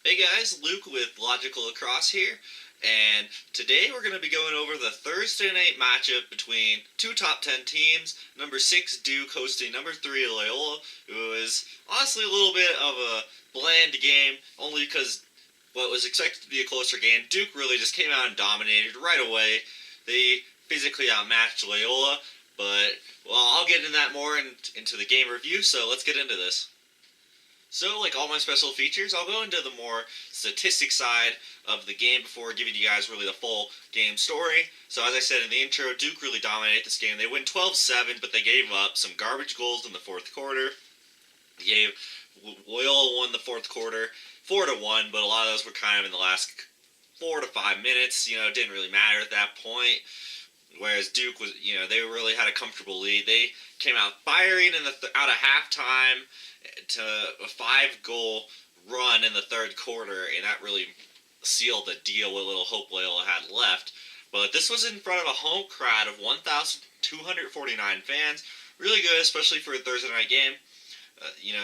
Hey guys, Luke with Logical Lacrosse here, and today we're going to be going over the Thursday night matchup between two top 10 teams, number 6 Duke hosting number 3 Loyola, who is honestly a little bit of a bland game, only because what was expected to be a closer game, Duke really just came out and dominated right away. They physically outmatched Loyola, but, well, I'll get into that more into the game review, so let's get into this. So, like all my special features, I'll go into the more statistic side of the game before giving you guys really the full game story. So, as I said in the intro, Duke really dominated this game. They win 12-7, but they gave up some garbage goals in the fourth quarter. They gave Loyola won the fourth quarter 4-1, but a lot of those were kind of in the last 4 to 5 minutes. You know, it didn't really matter at that point. Whereas Duke was, they really had a comfortable lead. They came out firing out of halftime to a 5-goal run in the third quarter, and that really sealed the deal what little hope Loyola had left. But this was in front of a home crowd of 1,249 fans. Really good, especially for a Thursday night game.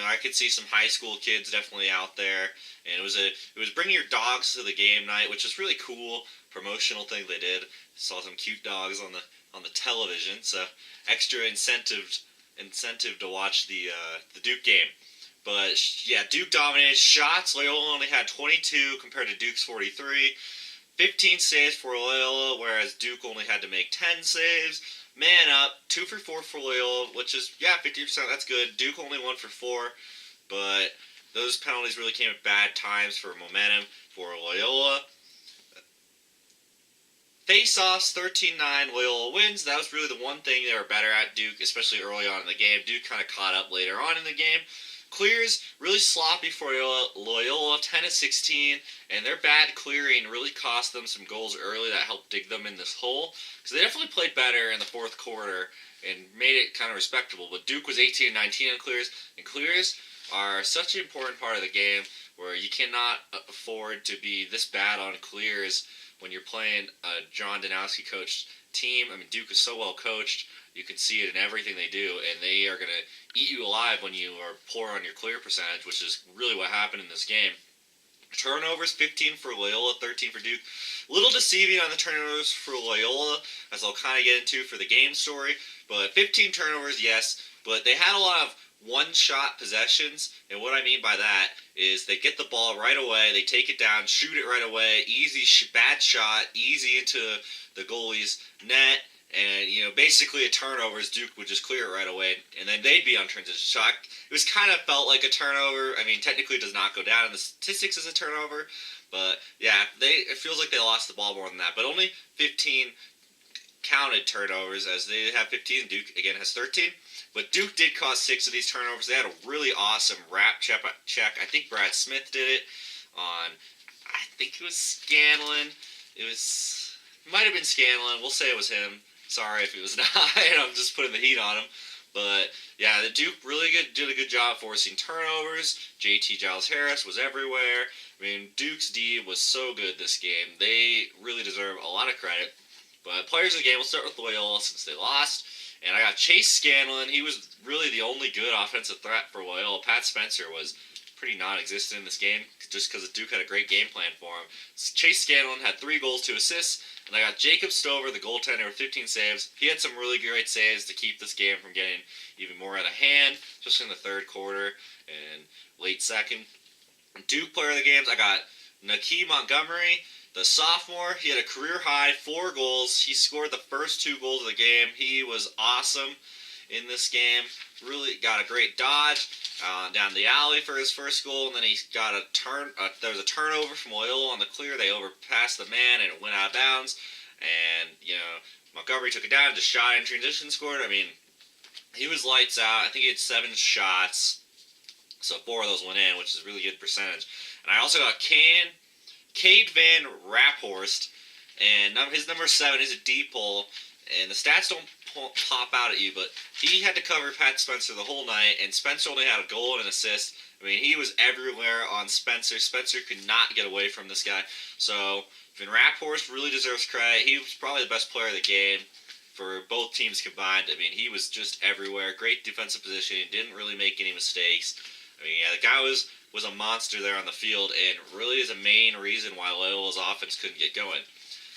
I could see some high school kids definitely out there, and it was bringing your dogs to the game night, which is really cool promotional thing they did. Saw some cute dogs on the television, so extra incentive to watch the Duke game. But yeah, Duke dominated shots. Loyola only had 22 compared to Duke's 43. 15 saves for Loyola, whereas Duke only had to make 10 saves. Man up, 2 for 4 for Loyola, which is, 50%, that's good. Duke only 1 for 4, but those penalties really came at bad times for momentum for Loyola. Face-offs, 13-9, Loyola wins. That was really the one thing they were better at, Duke, especially early on in the game. Duke kind of caught up later on in the game. Clears, really sloppy for Loyola, 10-16, and their bad clearing really cost them some goals early that helped dig them in this hole. So they definitely played better in the fourth quarter and made it kind of respectable. But Duke was 18-19 on clears, and clears are such an important part of the game where you cannot afford to be this bad on clears when you're playing a John Danowski coached team. I mean, Duke is so well coached. You can see it in everything they do, and they are going to eat you alive when you are poor on your clear percentage, which is really what happened in this game. Turnovers, 15 for Loyola, 13 for Duke. A little deceiving on the turnovers for Loyola, as I'll kind of get into for the game story. But 15 turnovers, yes, but they had a lot of one-shot possessions, and what I mean by that is they get the ball right away, they take it down, shoot it right away, bad shot, easy into the goalie's net, and, basically a turnover is Duke would just clear it right away, and then they'd be on transition shot. It was kind of felt like a turnover. I mean, technically it does not go down in the statistics as a turnover, but, yeah, it feels like they lost the ball more than that. But only 15 counted turnovers, as they have 15, Duke, again, has 13. But Duke did cause 6 of these turnovers. They had a really awesome wrap check. I think Brad Smith did it on, I think it was Scanlon. It might have been Scanlon. We'll say it was him. Sorry if it was not. I'm just putting the heat on him. But, yeah, the Duke really did a good job forcing turnovers. JT Giles-Harris was everywhere. I mean, Duke's D was so good this game. They really deserve a lot of credit. But players of the game, we'll start with Loyola since they lost. And I got Chase Scanlon. He was really the only good offensive threat for Loyola. Pat Spencer was pretty non-existent in this game just because Duke had a great game plan for him. Chase Scanlon had 3 goals, 2 assists. And I got Jacob Stover, the goaltender, with 15 saves. He had some really great saves to keep this game from getting even more out of hand, especially in the third quarter and late second. Duke player of the games, I got Naki Montgomery, the sophomore. He had a career-high 4 goals. He scored the first 2 goals of the game. He was awesome in this game. Really got a great dodge down the alley for his first goal, and then he got a there was a turnover from Loyola on the clear. They overpassed the man, and it went out of bounds. And, Montgomery took it down, just shot in transition, scored. I mean, he was lights out. I think he had 7 shots, so 4 of those went in, which is a really good percentage. And I also got Cade Van Raphorst, and his number 7 is a deep hole, and the stats don't pop out at you, but he had to cover Pat Spencer the whole night, and Spencer only had a goal and an assist. I mean, he was everywhere on Spencer. Spencer could not get away from this guy. So, Van Raphorst really deserves credit. He was probably the best player of the game for both teams combined. I mean, he was just everywhere. Great defensive positioning. Didn't really make any mistakes. I mean, yeah, the guy was a monster there on the field, and really is a main reason why Loyola's offense couldn't get going.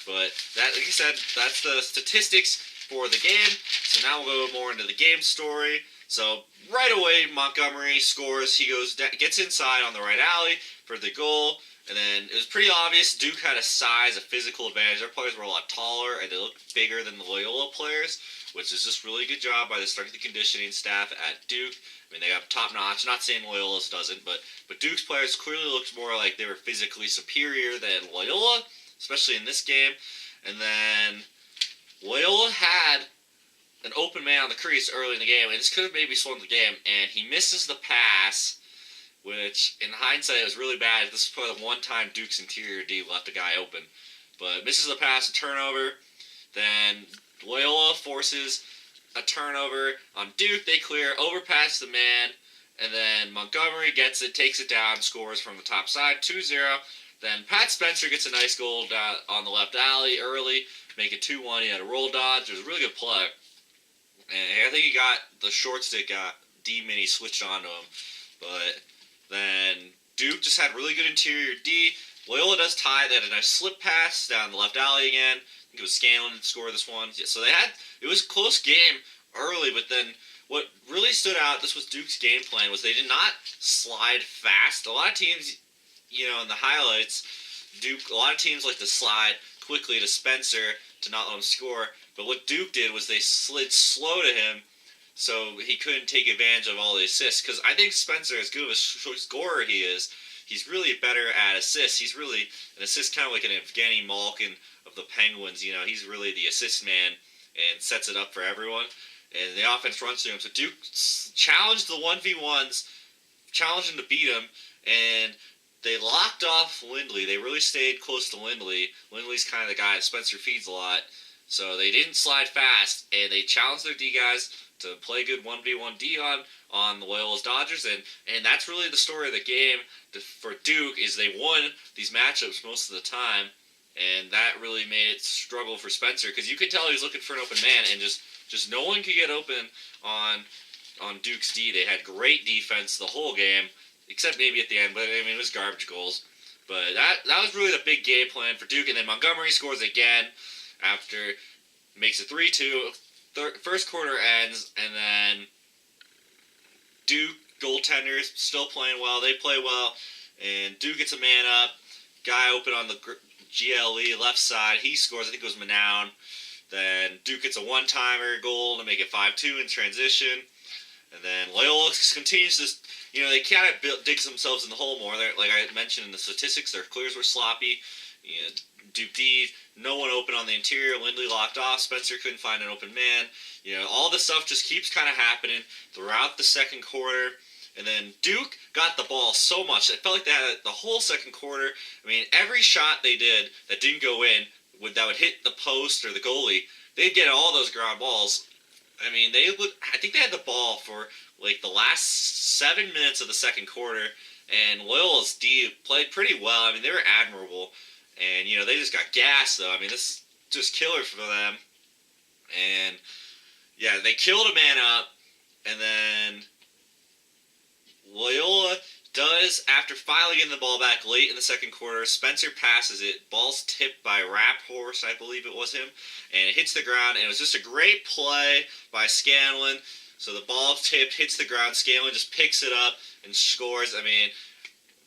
But that, like I said, that's the statistics for the game. So now we'll go more into the game story. So right away, Montgomery scores. He gets inside on the right alley for the goal. And then it was pretty obvious Duke had a size, a physical advantage. Their players were a lot taller, and they looked bigger than the Loyola players, which is just really good job by the strength and conditioning staff at Duke. I mean, they got top notch. Not saying Loyola's doesn't, but Duke's players clearly looked more like they were physically superior than Loyola, especially in this game. And then Loyola had an open man on the crease early in the game, and this could have maybe swung the game, and he misses the pass, which in hindsight was really bad. This is probably the one time Duke's interior D left a guy open. But misses the pass, a turnover. Then Loyola forces a turnover on Duke. They clear, overpass the man, and then Montgomery gets it, takes it down, scores from the top side, 2-0. Then Pat Spencer gets a nice goal on the left alley early, make it 2-1. He had a roll dodge. It was a really good play. And I think he got the short stick D-mini switched onto him. But then Duke just had really good interior D. Loyola does tie. They had a nice slip pass down the left alley again. I think it was Scanlon that scored this one. Yeah, so it was a close game early, but then what really stood out, this was Duke's game plan, was they did not slide fast. A lot of teams, in the highlights, a lot of teams like to slide quickly to Spencer to not let him score. But what Duke did was they slid slow to him so he couldn't take advantage of all the assists. Because I think Spencer, as good of a scorer he is, he's really better at assists. He's really an assist kind of like an Evgeny Malkin of the Penguins. He's really the assist man and sets it up for everyone. And the offense runs through him. So Duke challenged the 1v1s, challenged him to beat him, and they locked off Lindley. They really stayed close to Lindley. Lindley's kind of the guy that Spencer feeds a lot. So they didn't slide fast, and they challenged their D guys to play good 1v1 D on the Loyola's Dodgers, and that's really the story of the game for Duke, is they won these matchups most of the time, and that really made it struggle for Spencer, because you could tell he was looking for an open man, and just no one could get open on Duke's D. They had great defense the whole game, except maybe at the end, but I mean, it was garbage goals. But that was really the big game plan for Duke, and then Montgomery scores again after makes it 3-2. First quarter ends, and then Duke goaltenders still playing well. They play well, and Duke gets a man up. Guy open on the GLE left side. He scores. I think it was Manown. Then Duke gets a one-timer goal to make it 5-2 in transition. And then Loyola continues this. They kind of digs themselves in the hole more. Like I mentioned in the statistics, their clears were sloppy. Duke D, no one open on the interior. Lindley locked off. Spencer couldn't find an open man. All this stuff just keeps kind of happening throughout the second quarter. And then Duke got the ball so much. It felt like they had it the whole second quarter. I mean, every shot they did that didn't go in, that would hit the post or the goalie, they'd get all those ground balls. I mean, I think they had the ball for like the last 7 minutes of the second quarter, and Loyola's D played pretty well. I mean, they were admirable. And, they just got gassed, though. I mean, this is just killer for them. And, yeah, they killed a man up. And then Loyola does, after finally getting the ball back late in the second quarter, Spencer passes it. Ball's tipped by Raphorst, I believe it was him. And it hits the ground. And it was just a great play by Scanlon. So the ball tipped, hits the ground. Scanlon just picks it up and scores. I mean,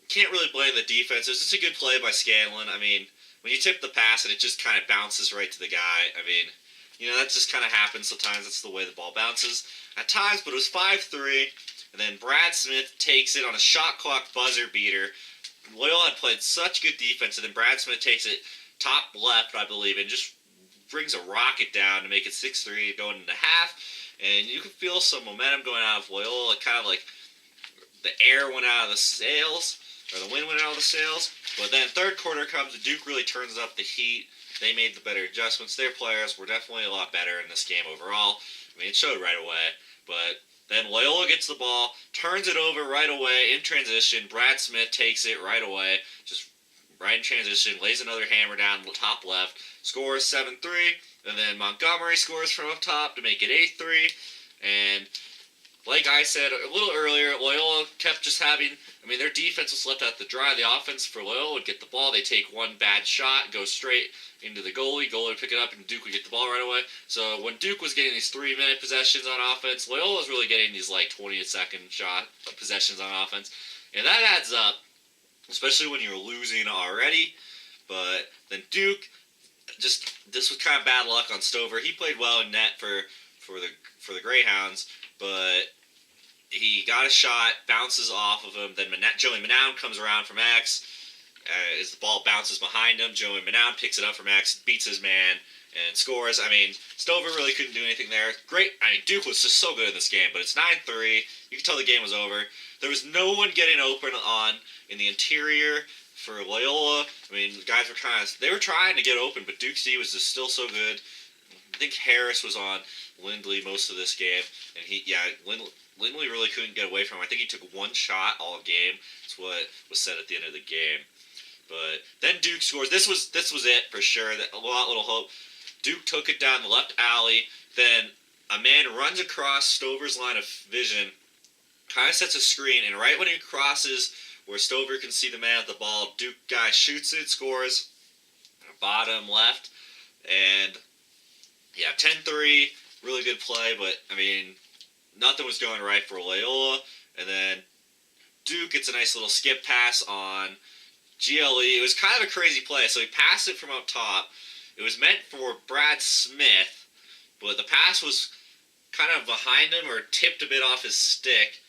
can't really blame the defense. It was just a good play by Scanlon. I mean, when you tip the pass and it just kind of bounces right to the guy, I mean, that just kind of happens sometimes. That's the way the ball bounces at times, but it was 5-3, and then Brad Smith takes it on a shot clock buzzer beater. Loyola had played such good defense, and then Brad Smith takes it top left, I believe, and just brings a rocket down to make it 6-3 going into half, and you could feel some momentum going out of Loyola, kind of like the air went out of the sails, or the wind went out of the sails. But then third quarter comes, and Duke really turns up the heat. They made the better adjustments. Their players were definitely a lot better in this game overall. I mean, it showed right away. But then Loyola gets the ball, turns it over right away in transition. Brad Smith takes it right away, just right in transition, lays another hammer down the top left, scores 7-3. And then Montgomery scores from up top to make it 8-3. And like I said a little earlier, Loyola kept just having. I mean, their defense was left out to dry. The offense for Loyola would get the ball. They take one bad shot, go straight into the goalie. Goalie would pick it up, and Duke would get the ball right away. So when Duke was getting these 3-minute possessions on offense, Loyola was really getting these like 20-second shot possessions on offense, and that adds up, especially when you're losing already. But then Duke, this was kind of bad luck on Stover. He played well in net for the Greyhounds, but he got a shot, bounces off of him. Then Joey Manown comes around from X. As the ball bounces behind him, Joey Manown picks it up from X, beats his man, and scores. I mean, Stover really couldn't do anything there. Great. I mean, Duke was just so good in this game, but it's 9-3. You can tell the game was over. There was no one getting open in the interior for Loyola. I mean, the guys were trying to get open, but Duke's D was just still so good. I think Harris was on Lindley most of this game, and Lindley really couldn't get away from him. I think he took one shot all game. That's what was said at the end of the game. But then Duke scores. This was it for sure. A little hope. Duke took it down the left alley. Then a man runs across Stover's line of vision, kind of sets a screen, and right when he crosses where Stover can see the man with the ball, Duke guy shoots it, scores. Bottom left. And, 10-3. Really good play, but, I mean, nothing was going right for Loyola. And then Duke gets a nice little skip pass on GLE. It was kind of a crazy play. So he passed it from up top. It was meant for Brad Smith, but the pass was kind of behind him or tipped a bit off his stick.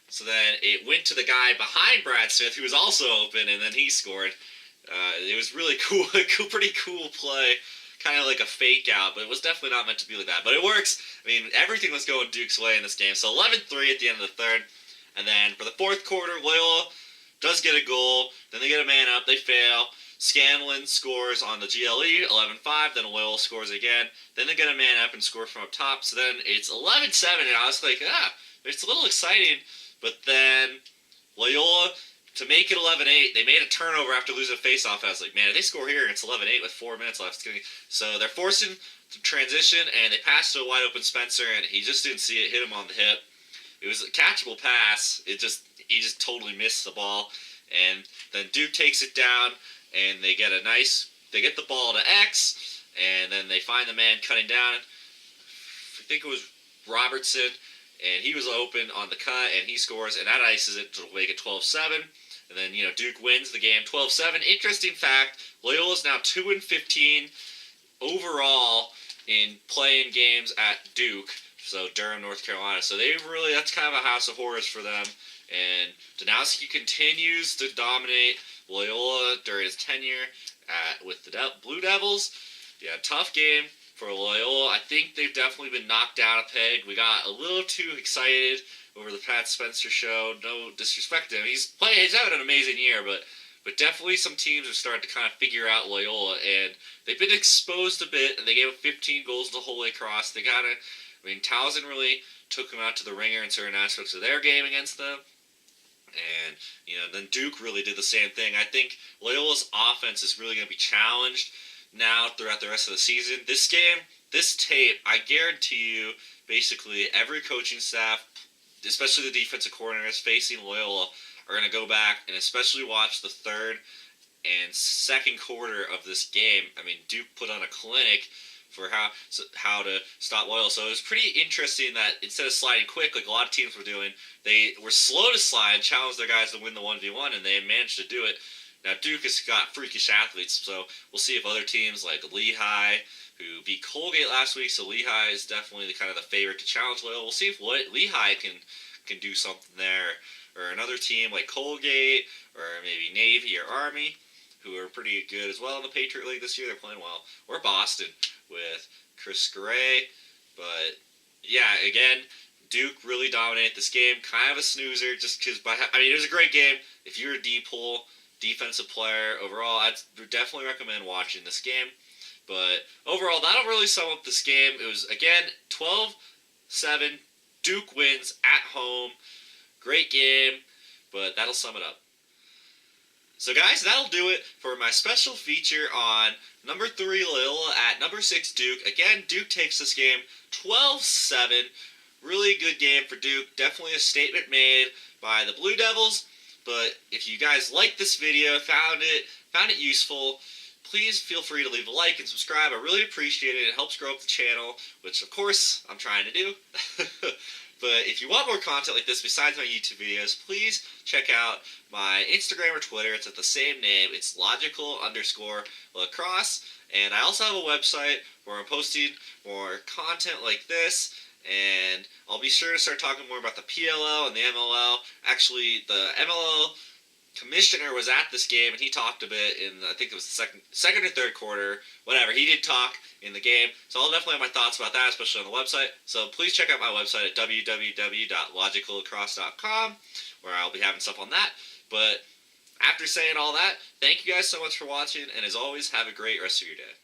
So then it went to the guy behind Brad Smith, who was also open, and then he scored. It was really cool, pretty cool play. Kind of like a fake out, but it was definitely not meant to be like that. But it works. I mean, everything was going Duke's way in this game. So 11-3 at the end of the third. And then for the fourth quarter, Loyola does get a goal. Then they get a man up. They fail. Scanlon scores on the GLE, 11-5. Then Loyola scores again. Then they get a man up and score from up top. So then it's 11-7, and I was like, it's a little exciting. But then Loyola, to make it 11-8, they made a turnover after losing a face-off. I was like, man, if they score here and it's 11-8 with 4 minutes left, so they're forcing the transition, and they pass to a wide-open Spencer, and he just didn't see it, hit him on the hip. It was a catchable pass. He just totally missed the ball. And then Duke takes it down, and they get the ball to X, and then they find the man cutting down. I think it was Robertson, and he was open on the cut, and he scores, and that ices it to make it 12-7. And then, Duke wins the game 12-7. Interesting fact, Loyola's now 2-15 overall in playing games at Duke, so Durham, North Carolina. So that's kind of a house of horrors for them. And Danowski continues to dominate Loyola during his tenure with the Blue Devils. Yeah, tough game for Loyola. I think they've definitely been knocked down a peg. We got a little too excited over the Pat Spencer show. No disrespect to him. He's having an amazing year, but definitely some teams have started to kind of figure out Loyola, and they've been exposed a bit, and they gave up 15 goals to Holy Cross. Towson really took them out to the ringer in certain aspects of their game against them. And, then Duke really did the same thing. I think Loyola's offense is really going to be challenged now throughout the rest of the season. This game, this tape, I guarantee you, basically every coaching staff, especially the defensive coordinators facing Loyola, are going to go back and especially watch the third and second quarter of this game. I mean, Duke put on a clinic for how to stop Loyola. So it was pretty interesting that instead of sliding quick, like a lot of teams were doing, they were slow to slide and challenge their guys to win the 1v1, and they managed to do it. Now, Duke has got freakish athletes, so we'll see if other teams like Lehigh, who beat Colgate last week, so Lehigh is definitely the favorite to challenge Loyola. We'll see if Lehigh can do something there, or another team like Colgate, or maybe Navy or Army, who are pretty good as well in the Patriot League this year. They're playing well. Or Boston with Chris Gray. But, again, Duke really dominated this game. Kind of a snoozer just because, it was a great game. If you're a D-pool defensive player overall, I would definitely recommend watching this game. But overall, that'll really sum up this game. It was, again, 12-7. Duke wins at home. Great game, but that'll sum it up. So guys, that'll do it for my special feature on number 3 Loyola at number 6 Duke. Again, Duke takes this game 12-7. really good game for Duke. Definitely a statement made by the Blue Devils. But if you guys liked this video, found it useful, please feel free to leave a like and subscribe. I really appreciate it. It helps grow up the channel, which of course I'm trying to do. But if you want more content like this besides my YouTube videos, please check out my Instagram or Twitter. It's at the same name. It's logical_lacrosse. And I also have a website where I'm posting more content like this. And I'll be sure to start talking more about the PLL and the MLL. Actually, the MLL commissioner was at this game, and he talked a bit in, I think it was the second or third quarter, whatever. He did talk in the game, so I'll definitely have my thoughts about that, especially on the website. So please check out my website at www.logicallacrosse.com, where I'll be having stuff on that. But after saying all that, thank you guys so much for watching, and as always, have a great rest of your day.